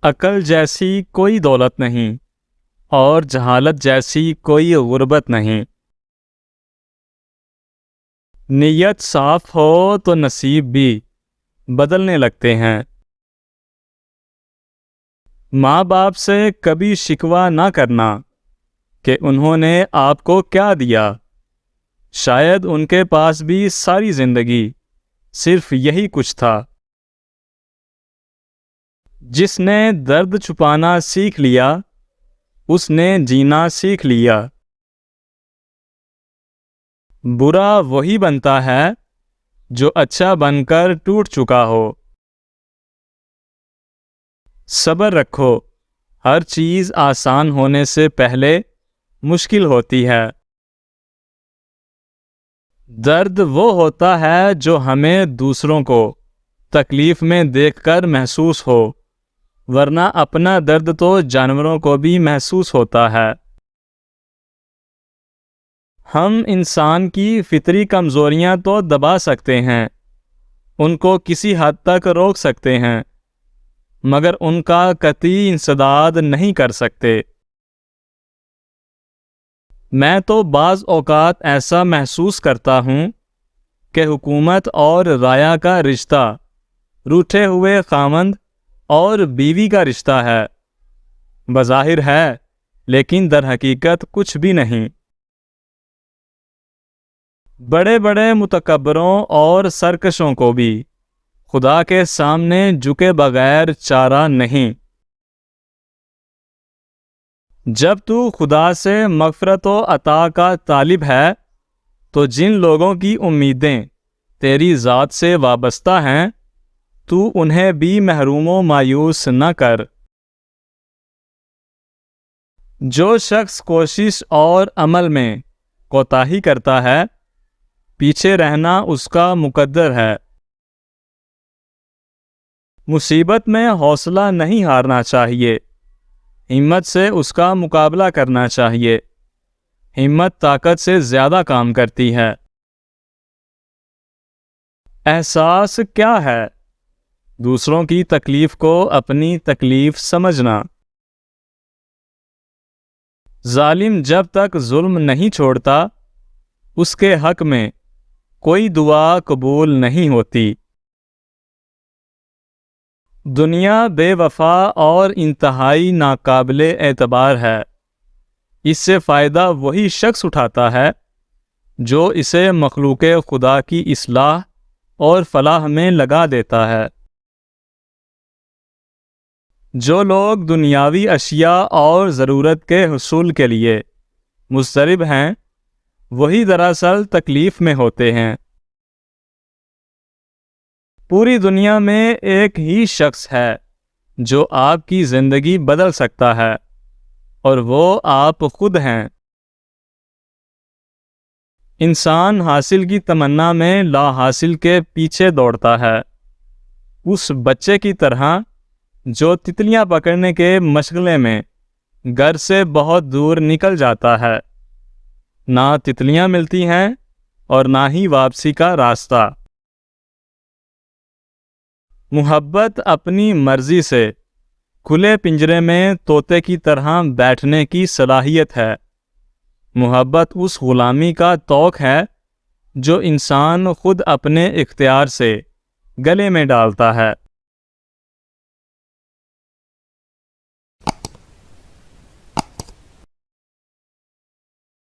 عقل جیسی کوئی دولت نہیں اور جہالت جیسی کوئی غربت نہیں۔ نیت صاف ہو تو نصیب بھی بدلنے لگتے ہیں۔ ماں باپ سے کبھی شکوہ نہ کرنا کہ انہوں نے آپ کو کیا دیا، شاید ان کے پاس بھی ساری زندگی صرف یہی کچھ تھا۔ جس نے درد چھپانا سیکھ لیا اس نے جینا سیکھ لیا۔ برا وہی بنتا ہے جو اچھا بن کر ٹوٹ چکا ہو۔ صبر رکھو، ہر چیز آسان ہونے سے پہلے مشکل ہوتی ہے۔ درد وہ ہوتا ہے جو ہمیں دوسروں کو تکلیف میں دیکھ کر محسوس ہو، ورنہ اپنا درد تو جانوروں کو بھی محسوس ہوتا ہے۔ ہم انسان کی فطری کمزوریاں تو دبا سکتے ہیں، ان کو کسی حد تک روک سکتے ہیں، مگر ان کا قطعی انسداد نہیں کر سکتے۔ میں تو بعض اوقات ایسا محسوس کرتا ہوں کہ حکومت اور رعایا کا رشتہ روٹھے ہوئے خاوند اور بیوی کا رشتہ ہے، بظاہر ہے لیکن در حقیقت کچھ بھی نہیں۔ بڑے بڑے متکبروں اور سرکشوں کو بھی خدا کے سامنے جھکے بغیر چارہ نہیں۔ جب تو خدا سے مغفرت و عطا کا طالب ہے تو جن لوگوں کی امیدیں تیری ذات سے وابستہ ہیں تو انہیں بھی محروم و مایوس نہ کر۔ جو شخص کوشش اور عمل میں کوتاہی کرتا ہے، پیچھے رہنا اس کا مقدر ہے۔ مصیبت میں حوصلہ نہیں ہارنا چاہیے، ہمت سے اس کا مقابلہ کرنا چاہیے۔ ہمت طاقت سے زیادہ کام کرتی ہے۔ احساس کیا ہے؟ دوسروں کی تکلیف کو اپنی تکلیف سمجھنا۔ ظالم جب تک ظلم نہیں چھوڑتا اس کے حق میں کوئی دعا قبول نہیں ہوتی۔ دنیا بے وفا اور انتہائی ناقابل اعتبار ہے، اس سے فائدہ وہی شخص اٹھاتا ہے جو اسے مخلوق خدا کی اصلاح اور فلاح میں لگا دیتا ہے۔ جو لوگ دنیاوی اشیاء اور ضرورت کے حصول کے لیے مضطرب ہیں وہی دراصل تکلیف میں ہوتے ہیں۔ پوری دنیا میں ایک ہی شخص ہے جو آپ کی زندگی بدل سکتا ہے اور وہ آپ خود ہیں۔ انسان حاصل کی تمنا میں لا حاصل کے پیچھے دوڑتا ہے، اس بچے کی طرح جو تتلیاں پکڑنے کے مشغلے میں گھر سے بہت دور نکل جاتا ہے۔ نہ تتلیاں ملتی ہیں اور نہ ہی واپسی کا راستہ۔ محبت اپنی مرضی سے کھلے پنجرے میں طوطے کی طرح بیٹھنے کی صلاحیت ہے۔ محبت اس غلامی کا طوق ہے جو انسان خود اپنے اختیار سے گلے میں ڈالتا ہے۔